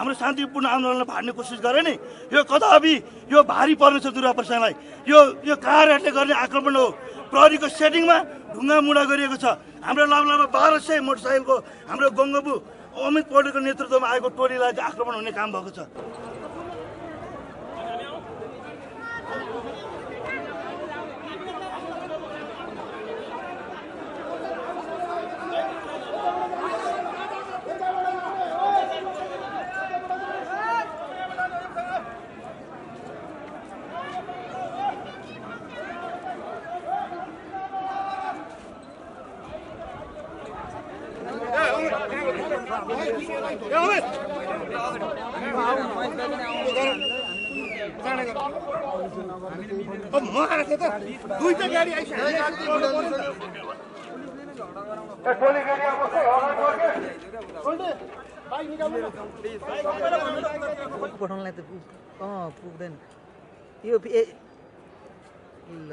हाम्रो शान्तिपूर्ण आन्दोलनलाई भाड्ने कोसिस गरे नि यो कदापि यो भारी पर्नेछ दुर्गा प्रसादलाई। यो कारहरूले गर्ने आक्रमण हो। प्रहरीको सेटिङमा ढुङ्गा मुढा गरिएको छ। हाम्रो लामलामा 1200 मोटरसाइकलको हाम्रो गङ्गबु अमित पौडेलको नेतृत्वमा आएको टोलीलाई आक्रमण हुने काम भएको छ। दुईटा गाडी पठाउनलाई त पुग्दैन यो ल